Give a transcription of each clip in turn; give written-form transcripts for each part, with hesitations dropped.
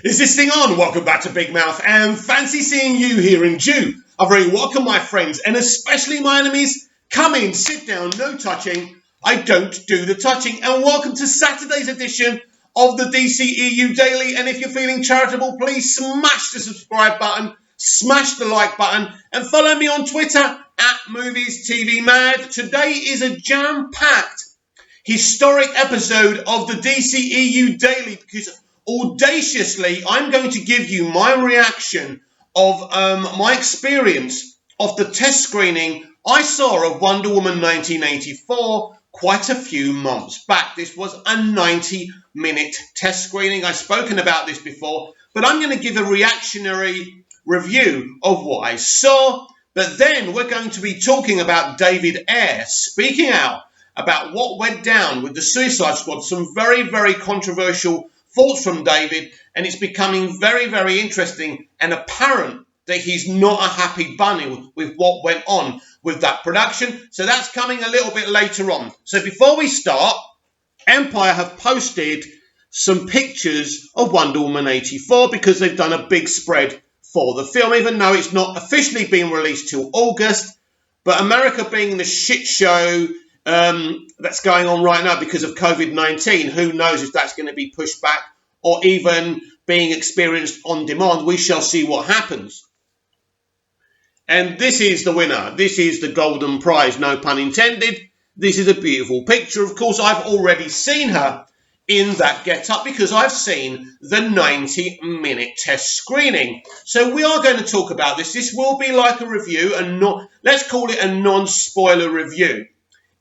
Is this thing on? Welcome back to Big Mouth, and fancy seeing you here in Jew. A very welcome, my friends, and especially my enemies. Come in, sit down, no touching. I don't do the touching. And welcome to Saturday's edition of the dceu Daily. And if you're feeling charitable, please smash the subscribe button, smash the like button, and follow me on Twitter at Movies TV Mad. Today is a jam-packed, historic episode of the dceu Daily because audaciously, I'm going to give you my reaction of my experience of the test screening I saw of Wonder Woman 1984 quite a few months back. This was a 90-minute test screening. I've spoken about this before, but I'm going to give a reactionary review of what I saw. But then we're going to be talking about David Ayer speaking out about what went down with the Suicide Squad. Some very, very controversial thoughts from David, and it's becoming very, very interesting and apparent that he's not a happy bunny with what went on with that production. So that's coming a little bit later on. So before we start, Empire have posted some pictures of Wonder Woman 84 because they've done a big spread for the film, even though it's not officially being released till August. But America being the shit show that's going on right now because of COVID-19. Who knows if that's going to be pushed back or even being experienced on demand. We shall see what happens. And this is the winner. This is the golden prize, no pun intended. This is a beautiful picture. Of course, I've already seen her in that get-up because I've seen the 90-minute test screening. So we are going to talk about this. This will be like a review, and not, let's call it a non-spoiler review.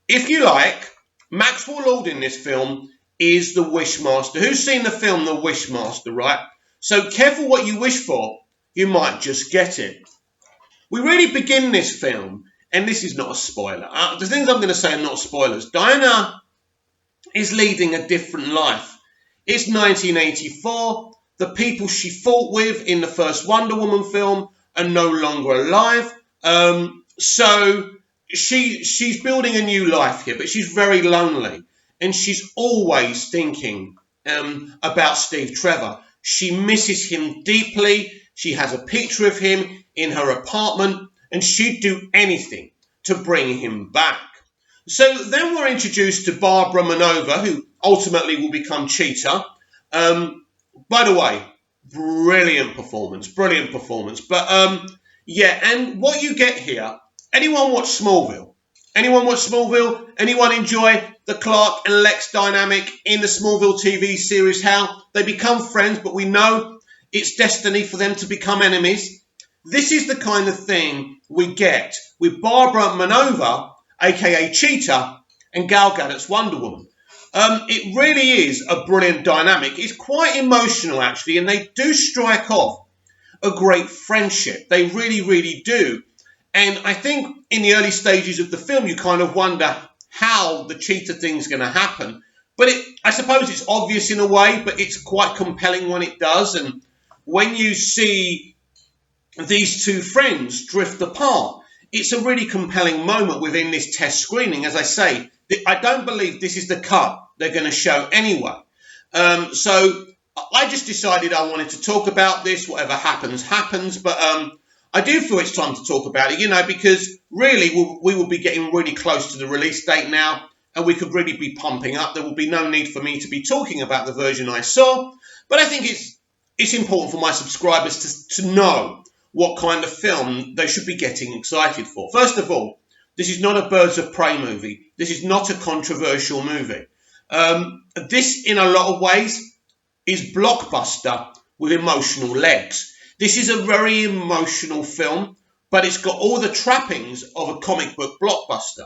If you like, Maxwell Lord in this film is the Wishmaster. Who's seen the film The Wishmaster, right? So careful what you wish for. You might just get it. We really begin this film, and this is not a spoiler. The things I'm going to say are not spoilers. Diana is leading a different life. It's 1984. The people she fought with in the first Wonder Woman film are no longer alive. So she's building a new life here, but she's very lonely. And she's always thinking about Steve Trevor. She misses him deeply. She has a picture of him in her apartment, and she'd do anything to bring him back. So then we're introduced to Barbara Manova, who ultimately will become Cheetah. By the way, brilliant performance. But yeah, and what you get here, anyone watch Smallville? Anyone enjoy the Clark and Lex dynamic in the Smallville TV series? How they become friends, but we know it's destiny for them to become enemies. This is the kind of thing we get with Barbara Manova, aka Cheetah, and Gal Gadot's Wonder Woman. It really is a brilliant dynamic. It's quite emotional, actually, and they do strike off a great friendship. They really, really do. And I think in the early stages of the film, you kind of wonder how the Cheetah thing's going to happen. But I suppose it's obvious in a way, but it's quite compelling when it does. And when you see these two friends drift apart, it's a really compelling moment within this test screening. As I say, I don't believe this is the cut they're going to show anyway. So I just decided I wanted to talk about this. Whatever happens, happens. But I do feel it's time to talk about it, because really we will be getting really close to the release date now, and we could really be pumping up. There will be no need for me to be talking about the version I saw, but I think it's important for my subscribers to know what kind of film they should be getting excited for. First of all, this is not a Birds of Prey movie. This is not a controversial movie. This, in a lot of ways, is blockbuster with emotional legs. This is a very emotional film, but it's got all the trappings of a comic book blockbuster.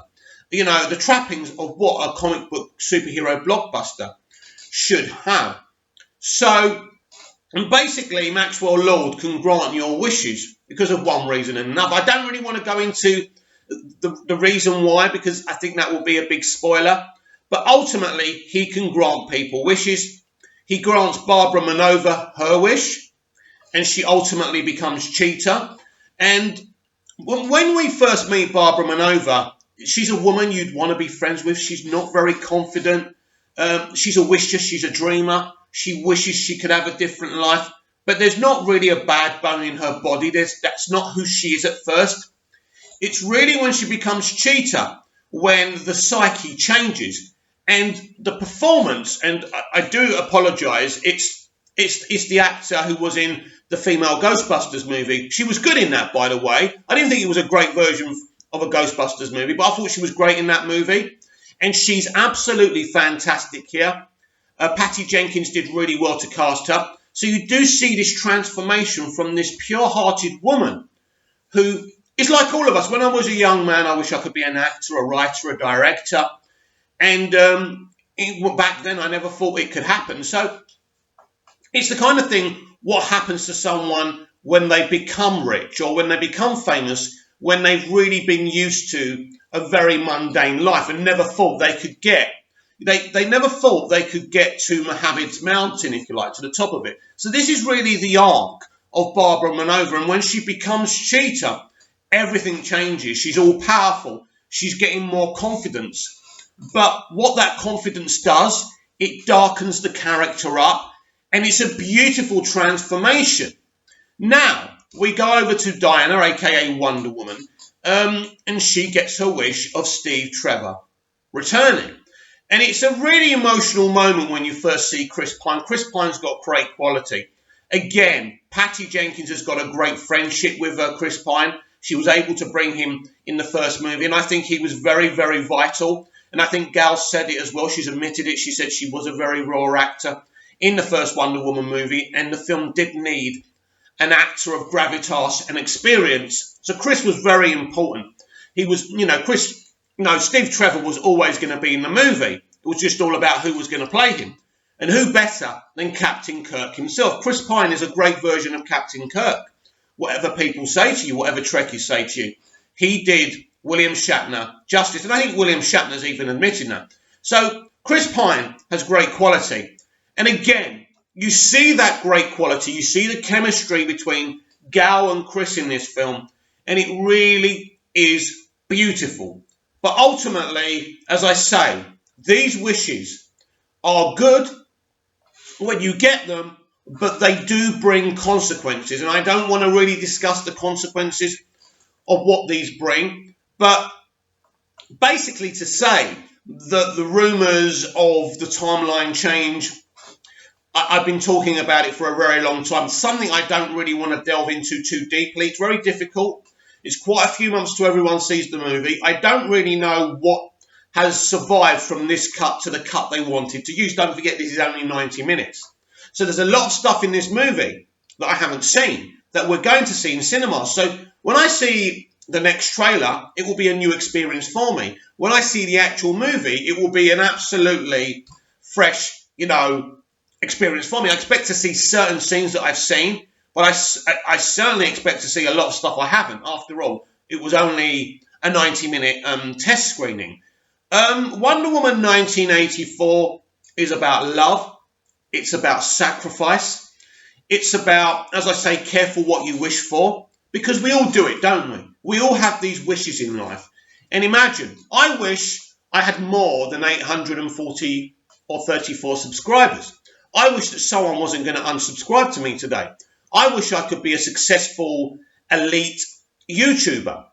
The trappings of what a comic book superhero blockbuster should have. So, basically, Maxwell Lord can grant your wishes because of one reason and another. I don't really want to go into the reason why, because I think that will be a big spoiler. But ultimately, he can grant people wishes. He grants Barbara Manova her wish, and she ultimately becomes Cheetah. And when we first meet Barbara Manova, she's a woman you'd want to be friends with. She's not very confident. She's a wisher. She's a dreamer. She wishes she could have a different life. but there's not really a bad bone in her body. That's not who she is at first. It's really when she becomes Cheetah when the psyche changes and the performance. And I do apologise. It's the actor who was in the female Ghostbusters movie. She was good in that, by the way. I didn't think it was a great version of a Ghostbusters movie, but I thought she was great in that movie. And she's absolutely fantastic here. Patty Jenkins did really well to cast her. So you do see this transformation from this pure-hearted woman who is like all of us. When I was a young man, I wish I could be an actor, a writer, a director. And back then, I never thought it could happen. So it's the kind of thing, what happens to someone when they become rich or when they become famous, when they've really been used to a very mundane life and never thought they could get. They never thought they could get to Mohammed's mountain, if you like, to the top of it. So this is really the arc of Barbara Manova. And when she becomes Cheetah, everything changes. She's all powerful. She's getting more confidence. But what that confidence does, it darkens the character up. And it's a beautiful transformation. Now, we go over to Diana, a.k.a. Wonder Woman. And she gets her wish of Steve Trevor returning. And it's a really emotional moment when you first see Chris Pine. Chris Pine's got great quality. Again, Patty Jenkins has got a great friendship with Chris Pine. She was able to bring him in the first movie, and I think he was very, very vital. And I think Gal said it as well. She's admitted it. She said she was a very raw actor in the first Wonder Woman movie, and the film did need an actor of gravitas and experience. So Chris was very important. He was, Steve Trevor was always going to be in the movie. It was just all about who was going to play him. And who better than Captain Kirk himself? Chris Pine is a great version of Captain Kirk. Whatever people say to you, whatever Trekkies say to you, he did William Shatner justice. And I think William Shatner's even admitted that. So Chris Pine has great quality. And again, you see that great quality. You see the chemistry between Gal and Chris in this film. And it really is beautiful. But ultimately, as I say, these wishes are good when you get them, but they do bring consequences. And I don't want to really discuss the consequences of what these bring, but basically to say that the rumours of the timeline change, I've been talking about it for a very long time. Something I don't really want to delve into too deeply. It's very difficult. It's quite a few months till everyone sees the movie. I don't really know what has survived from this cut to the cut they wanted to use. Don't forget, this is only 90 minutes. So there's a lot of stuff in this movie that I haven't seen that we're going to see in cinemas. So when I see the next trailer, it will be a new experience for me. When I see the actual movie, it will be an absolutely fresh, experience for me. I expect to see certain scenes that I've seen, but I certainly expect to see a lot of stuff I haven't. After all, it was only a 90-minute test screening. Wonder Woman 1984 is about love. It's about sacrifice. It's about, as I say, careful what you wish for. Because we all do it, don't we? We all have these wishes in life. And imagine, I wish I had more than 840 or 34 subscribers. I wish that someone wasn't going to unsubscribe to me today. I wish I could be a successful, elite YouTuber.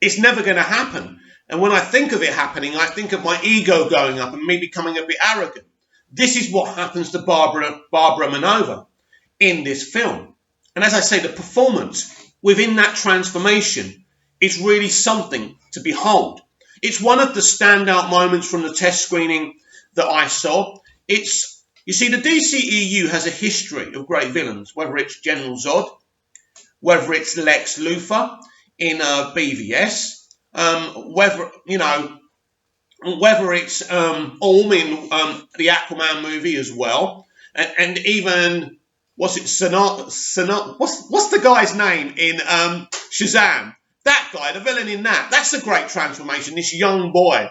It's never going to happen. And when I think of it happening, I think of my ego going up and me becoming a bit arrogant. This is what happens to Barbara Manova in this film. And as I say, the performance within that transformation is really something to behold. It's one of the standout moments from the test screening that I saw. You see, the DCEU has a history of great villains, whether it's General Zod, whether it's Lex Luthor in BVS, whether it's Orm in the Aquaman movie as well, and even what's the guy's name in Shazam? That guy, the villain in that. That's a great transformation. This young boy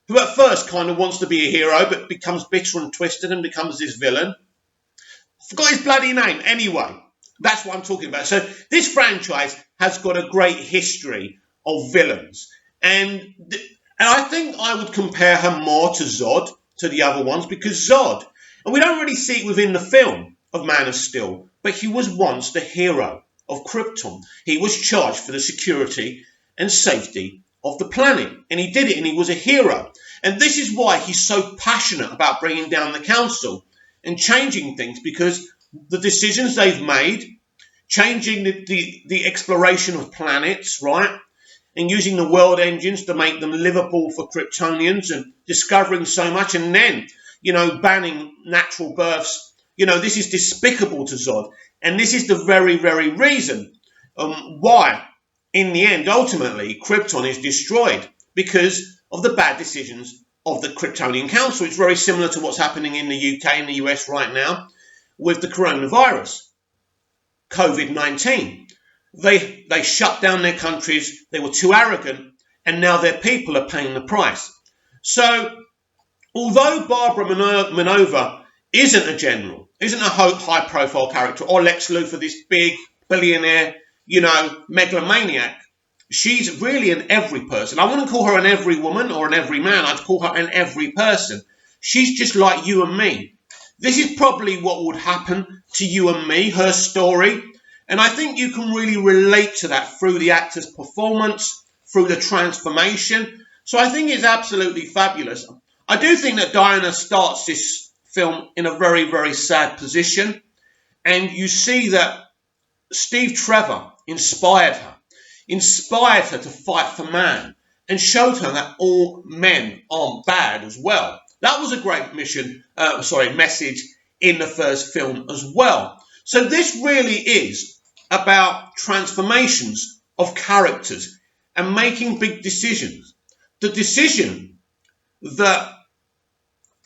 who at first kind of wants to be a hero, but becomes bitter and twisted and becomes this villain. I forgot his bloody name. Anyway, that's what I'm talking about. So this franchise has got a great history of villains. And I think I would compare her more to Zod, to the other ones, because Zod, and we don't really see it within the film, of Man of Steel, but he was once the hero of Krypton. He was charged for the security and safety of the planet, and he did it, and he was a hero. And this is why he's so passionate about bringing down the council and changing things, because the decisions they've made, changing the exploration of planets, right, and using the world engines to make them livable for Kryptonians, and discovering so much, and then, banning natural births. This is despicable to Zod, and this is the very, very reason why, in the end, ultimately, Krypton is destroyed, because of the bad decisions of the Kryptonian Council. It's very similar to what's happening in the UK and the US right now with the coronavirus, COVID-19. They shut down their countries, they were too arrogant, and now their people are paying the price. So, although Barbara Minova isn't a general, isn't a high-profile character, or Lex Luthor, this big billionaire, megalomaniac, she's really an every person. I wouldn't call her an every woman or an every man. I'd call her an every person. She's just like you and me. This is probably what would happen to you and me, her story. And I think you can really relate to that through the actor's performance, through the transformation. So I think it's absolutely fabulous. I do think that Diana starts this film in a very, very sad position. And you see that Steve Trevor inspired her to fight for man, and showed her that all men aren't bad as well. That was a great message in the first film as well. So this really is about transformations of characters and making big decisions. The decision that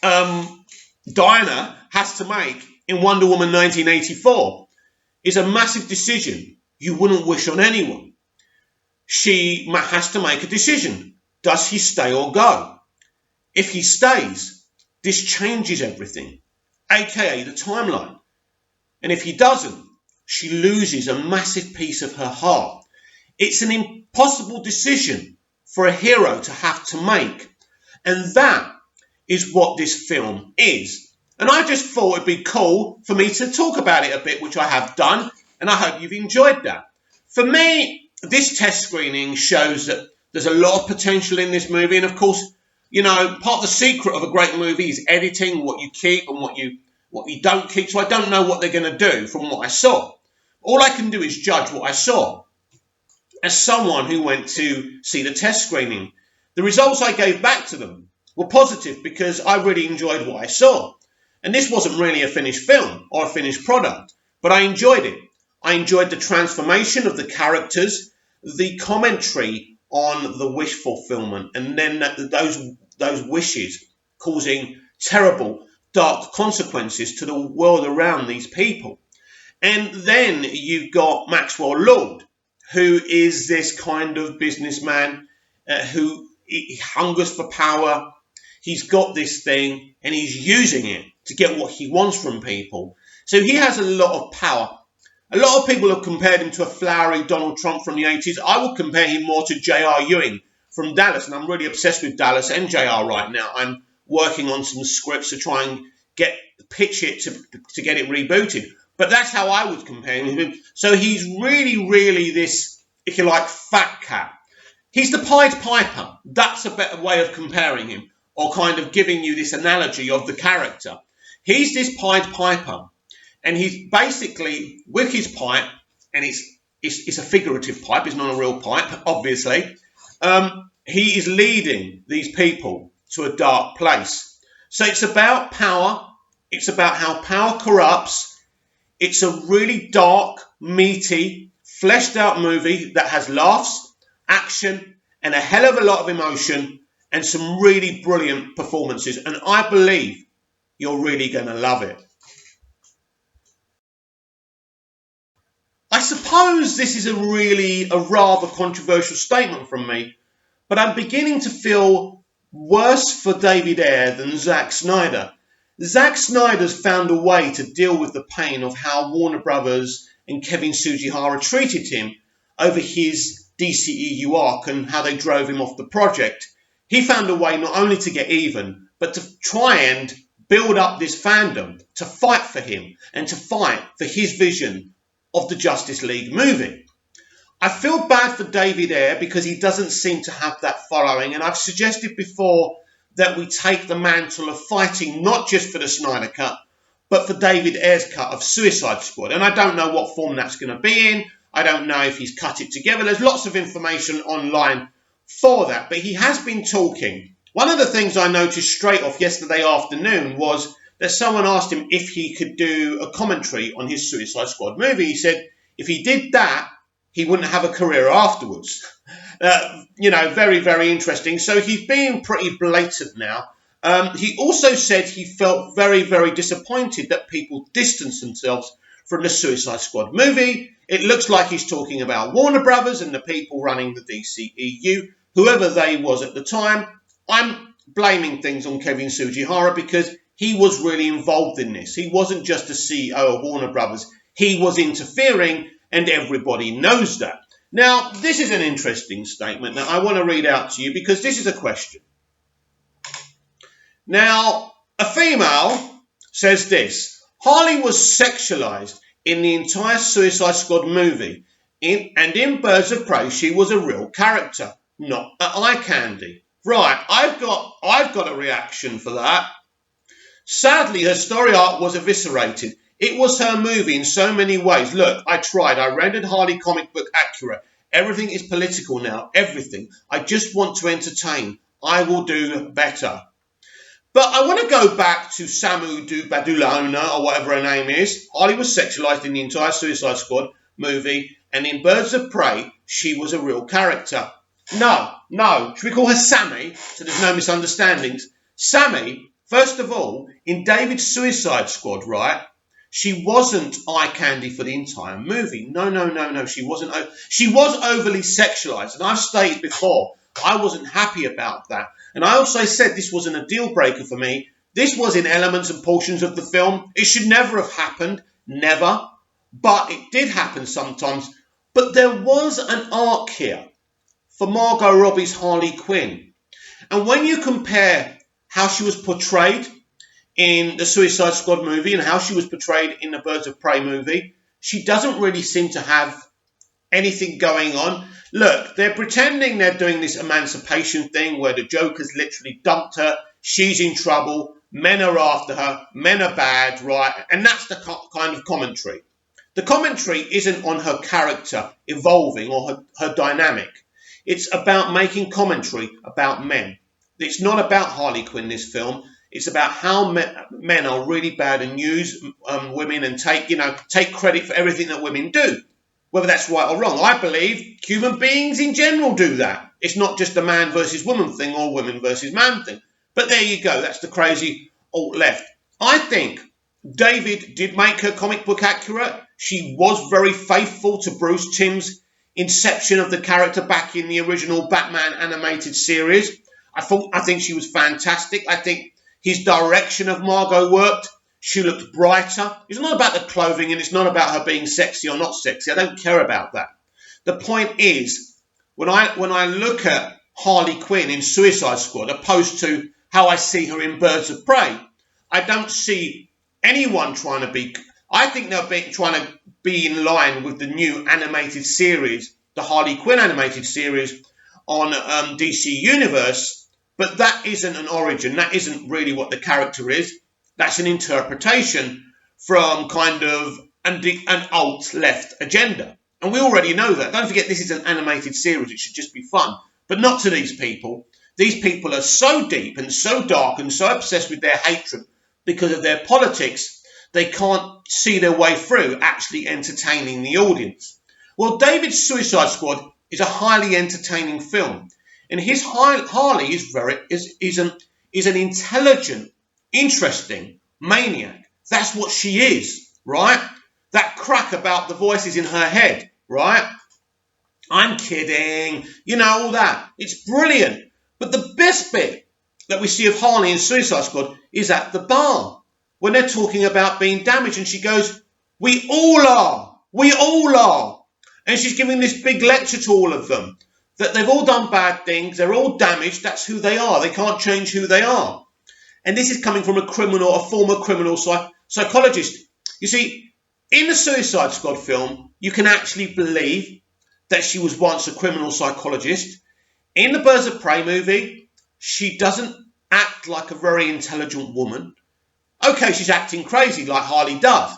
Diana has to make in Wonder Woman 1984 is a massive decision you wouldn't wish on anyone. She has to make a decision. Does he stay or go? If he stays, this changes everything, aka the timeline. And if he doesn't, she loses a massive piece of her heart. It's an impossible decision for a hero to have to make. And that is what this film is. And I just thought it'd be cool for me to talk about it a bit, which I have done, and I hope you've enjoyed that. For me, this test screening shows that there's a lot of potential in this movie. And of course, part of the secret of a great movie is editing, what you keep and what you don't keep. So I don't know what they're going to do from what I saw. All I can do is judge what I saw. As someone who went to see the test screening, the results I gave back to them were positive, because I really enjoyed what I saw. And this wasn't really a finished film or a finished product, but I enjoyed it. I enjoyed the transformation of the characters, the commentary on the wish fulfillment, and then those wishes causing terrible, dark consequences to the world around these people. And then you've got Maxwell Lord, who is this kind of businessman who he hungers for power. He's got this thing and he's using it to get what he wants from people. So he has a lot of power. A lot of people have compared him to a flowery Donald Trump from the 80s. I would compare him more to J.R. Ewing from Dallas, and I'm really obsessed with Dallas and J.R. right now. I'm working on some scripts to try and pitch it to get it rebooted. But that's how I would compare him. So he's really, really this, if you like, fat cat. He's the Pied Piper. That's a better way of comparing him, or kind of giving you this analogy of the character. He's this Pied Piper. And he's basically, with his pipe, and it's a figurative pipe, it's not a real pipe, obviously, he is leading these people to a dark place. So it's about power, it's about how power corrupts. It's a really dark, meaty, fleshed out movie that has laughs, action, and a hell of a lot of emotion, and some really brilliant performances. And I believe you're really going to love it. I suppose this is a rather controversial statement from me, but I'm beginning to feel worse for David Ayer than Zack Snyder. Zack Snyder's found a way to deal with the pain of how Warner Brothers and Kevin Tsujihara treated him over his DCEU arc and how they drove him off the project. He found a way not only to get even, but to try and build up this fandom to fight for him and to fight for his vision of the Justice League movie. I feel bad for David Ayer because he doesn't seem to have that following, and I've suggested before that we take the mantle of fighting not just for the Snyder Cut, but for David Ayer's cut of Suicide Squad. And I don't know what form that's going to be in. I don't know if he's cut it together. There's lots of information online for that, but he has been talking. One of the things I noticed straight off yesterday afternoon was that someone asked him if he could do a commentary on his Suicide Squad movie. He said if he did that, he wouldn't have a career afterwards. Very, very interesting. So he's being pretty blatant now. He also said he felt very, very disappointed that people distance themselves from the Suicide Squad movie. It looks like he's talking about Warner Brothers and the people running the DCEU, whoever they was at the time. I'm blaming things on Kevin Sugihara because he was really involved in this. He wasn't just the CEO of Warner Brothers. He was interfering, and everybody knows that. Now, this is an interesting statement that I want to read out to you because this is a question. Now, a female says this: Harley was sexualized in the entire Suicide Squad movie, and in Birds of Prey, she was a real character, not an eye candy. Right, I've got a reaction for that. Sadly, her story arc was eviscerated. It was her movie in so many ways. Look, I tried. I rendered Harley comic book accurate. Everything is political now. Everything. I just want to entertain. I will do better. But I want to go back to Samu Badulona, or whatever her name is. Harley was sexualized in the entire Suicide Squad movie, and in Birds of Prey, she was a real character. No. Should we call her Sammy so there's no misunderstandings? Sammy, first of all, in David's Suicide Squad, right, she wasn't eye candy for the entire movie. No. She wasn't. She was overly sexualized, and I've stated before, I wasn't happy about that. And I also said this wasn't a deal breaker for me. This was in elements and portions of the film. It should never have happened. Never. But it did happen sometimes. But there was an arc here for Margot Robbie's Harley Quinn. And when you compare how she was portrayed in the Suicide Squad movie and how she was portrayed in the Birds of Prey movie, she doesn't really seem to have anything going on. Look, they're pretending they're doing this emancipation thing where the Joker's literally dumped her, she's in trouble, men are after her, men are bad, right? And that's the kind of commentary. The commentary isn't on her character evolving or her dynamic. It's about making commentary about men. It's not about Harley Quinn, this film. It's about how men are really bad and use women and take credit for everything that women do, whether that's right or wrong. I believe human beings in general do that. It's not just a man versus woman thing or women versus man thing. But there you go. That's the crazy alt-left. I think David did make her comic book accurate. She was very faithful to Bruce Timm's inception of the character back in the original Batman animated series. I think she was fantastic. I think his direction of Margot worked. She looked brighter. It's not about the clothing and it's not about her being sexy or not sexy. I don't care about that. The point is, when I look at Harley Quinn in Suicide Squad opposed to how I see her in Birds of Prey, I don't see anyone trying to be... I think they're trying to be in line with the new animated series, the Harley Quinn animated series on DC Universe, but that isn't an origin. That isn't really what the character is. That's an interpretation from kind of an alt-left agenda. And we already know that. Don't forget, this is an animated series. It should just be fun. But not to these people. These people are so deep and so dark and so obsessed with their hatred because of their politics, they can't see their way through actually entertaining the audience. Well, David's Suicide Squad is a highly entertaining film. And his Harley is an intelligent, interesting maniac. That's what she is, right? That crack about the voices in her head, right? I'm kidding. All that. It's brilliant. But the best bit that we see of Harley in Suicide Squad is at the bar when they're talking about being damaged. And she goes, we all are. We all are. And she's giving this big lecture to all of them that they've all done bad things. They're all damaged. That's who they are. They can't change who they are. And this is coming from a former criminal psychologist. You see, in the Suicide Squad film, you can actually believe that she was once a criminal psychologist. In the Birds of Prey movie, she doesn't act like a very intelligent woman. Okay, she's acting crazy like Harley does.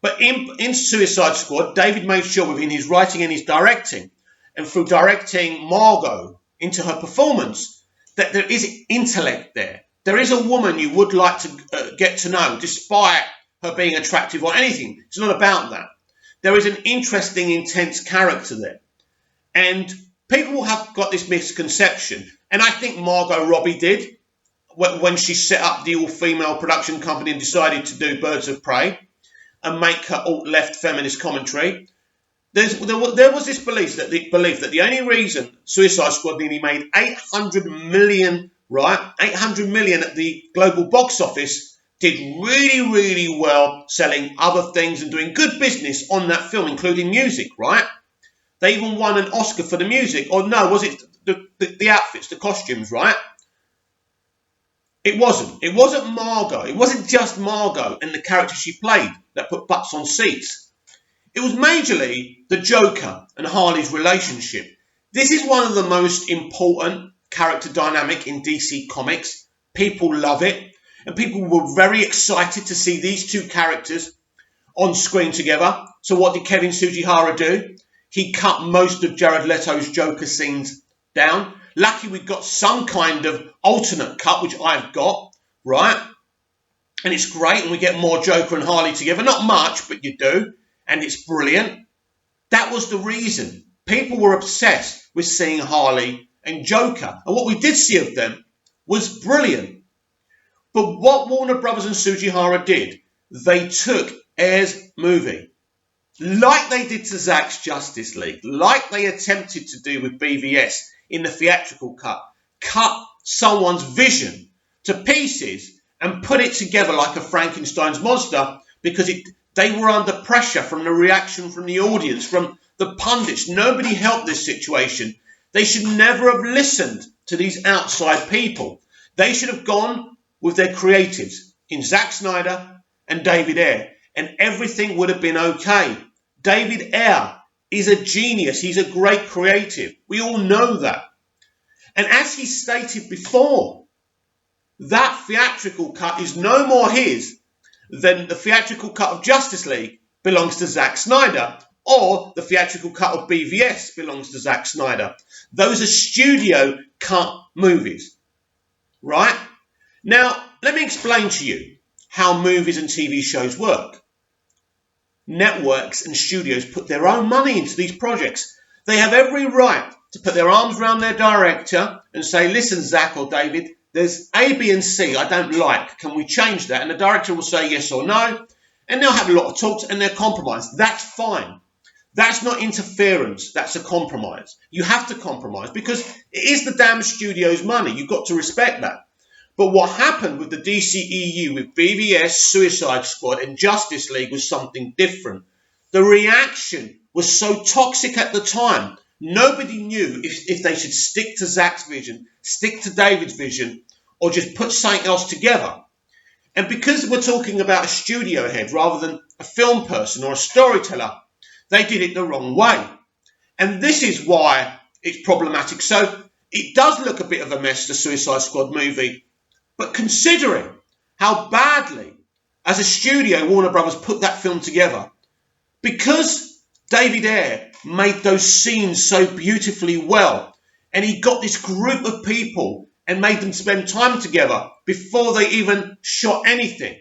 But in Suicide Squad, David made sure within his writing and his directing, and through directing Margot into her performance, that there is intellect there. There is a woman you would like to get to know, despite her being attractive or anything. It's not about that. There is an interesting, intense character there. And people have got this misconception, and I think Margot Robbie did when she set up the all-female production company and decided to do Birds of Prey and make her alt-left feminist commentary. There was this belief that the only reason Suicide Squad nearly made 800 million, right? 800 million at the global box office, did really, really well selling other things and doing good business on that film, including music, right? They even won an Oscar for the music. Or no, was it the outfits, the costumes, right? It wasn't. It wasn't Margot. It wasn't just Margot and the character she played that put butts on seats. It was majorly the Joker and Harley's relationship. This is one of the most important character dynamic in DC Comics. People love it. And people were very excited to see these two characters on screen together. So what did Kevin Sugihara do? He cut most of Jared Leto's Joker scenes down. Lucky we got some kind of alternate cut, which I've got, right? And it's great, and we get more Joker and Harley together. Not much, but you do. And it's brilliant. That was the reason. People were obsessed with seeing Harley and Joker. And what we did see of them was brilliant. But what Warner Brothers and Sugihara did, they took Ayer's movie, like they did to Zack's Justice League, like they attempted to do with BVS in the theatrical cut someone's vision to pieces and put it together like a Frankenstein's monster, because they were under pressure from the reaction from the audience, from the pundits. Nobody helped this situation. They should never have listened to these outside people. They should have gone with their creatives in Zack Snyder and David Ayer, and everything would have been okay. David Ayer is a genius. He's a great creative. We all know that. And as he stated before, that theatrical cut is no more his than the theatrical cut of Justice League belongs to Zack Snyder, or the theatrical cut of BVS belongs to Zack Snyder. Those are studio cut movies, right? Now, let me explain to you how movies and TV shows work. Networks and studios put their own money into these projects. They have every right to put their arms around their director and say, listen, Zack or David, there's A, B, and C I don't like. Can we change that? And the director will say yes or no. And they'll have a lot of talks and they'll compromise. That's fine. That's not interference. That's a compromise. You have to compromise because it is the damn studio's money. You've got to respect that. But what happened with the DCEU, with BVS, Suicide Squad and Justice League was something different. The reaction was so toxic at the time. Nobody knew if they should stick to Zack's vision, stick to David's vision, or just put something else together. And because we're talking about a studio head rather than a film person or a storyteller, they did it the wrong way. And this is why it's problematic. So it does look a bit of a mess, the Suicide Squad movie. But considering how badly, as a studio, Warner Brothers put that film together, because David Ayer made those scenes so beautifully well, and he got this group of people and made them spend time together before they even shot anything,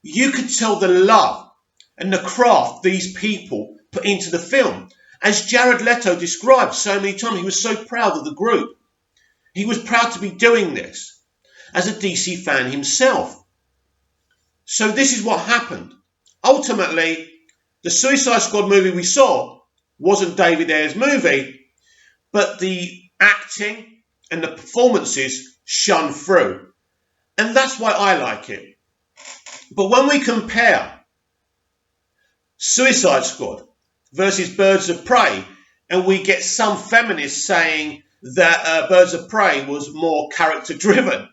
you could tell the love and the craft these people put into the film. As Jared Leto described so many times, he was so proud of the group. He was proud to be doing this as a DC fan himself. So this is what happened. Ultimately, the Suicide Squad movie we saw wasn't David Ayer's movie, but the acting and the performances shone through. And that's why I like it. But when we compare Suicide Squad versus Birds of Prey, and we get some feminists saying that Birds of Prey was more character-driven,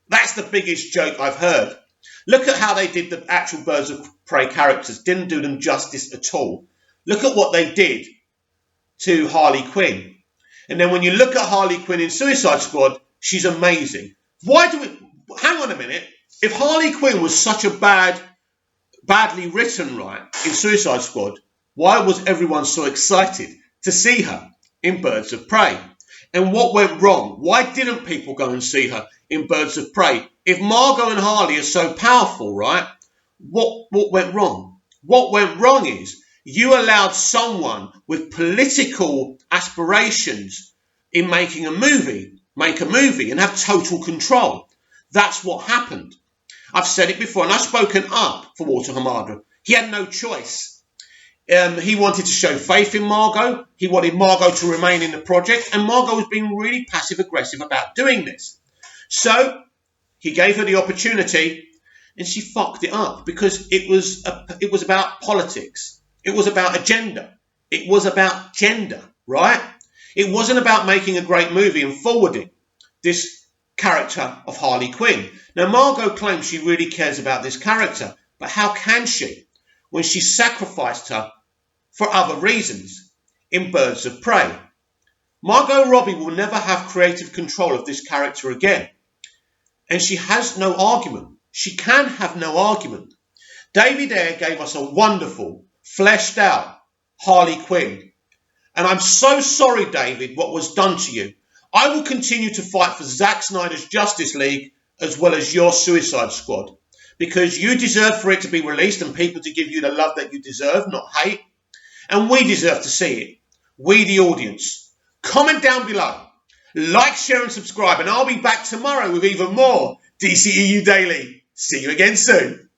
That's the biggest joke I've heard. Look at how they did the actual Birds of Prey characters. Didn't do them justice at all. Look at what they did to Harley Quinn. And then when you look at Harley Quinn in Suicide Squad, she's amazing. Why do we... Hang on a minute. If Harley Quinn was such a badly written, right, in Suicide Squad, why was everyone so excited to see her in Birds of Prey? And what went wrong? Why didn't people go and see her in Birds of Prey? If Margot and Harley are so powerful, right, what went wrong? What went wrong is you allowed someone with political aspirations in making a movie, make a movie and have total control. That's what happened. I've said it before and I've spoken up for Walter Hamada. He had no choice. He wanted to show faith in Margot. He wanted Margot to remain in the project. And Margot was being really passive-aggressive about doing this. So he gave her the opportunity and she fucked it up because it was about politics. It was about agenda. It was about gender, right? It wasn't about making a great movie and forwarding this character of Harley Quinn. Now, Margot claims she really cares about this character, but how can she when she sacrificed her for other reasons in Birds of Prey? Margot Robbie will never have creative control of this character again. And she has no argument. She can have no argument. David Ayer gave us a wonderful, fleshed out Harley Quinn. And I'm so sorry, David, what was done to you. I will continue to fight for Zack Snyder's Justice League as well as your Suicide Squad. Because you deserve for it to be released and people to give you the love that you deserve, not hate. And we deserve to see it. We, the audience. Comment down below. Like, share and subscribe. And I'll be back tomorrow with even more DCEU Daily. See you again soon.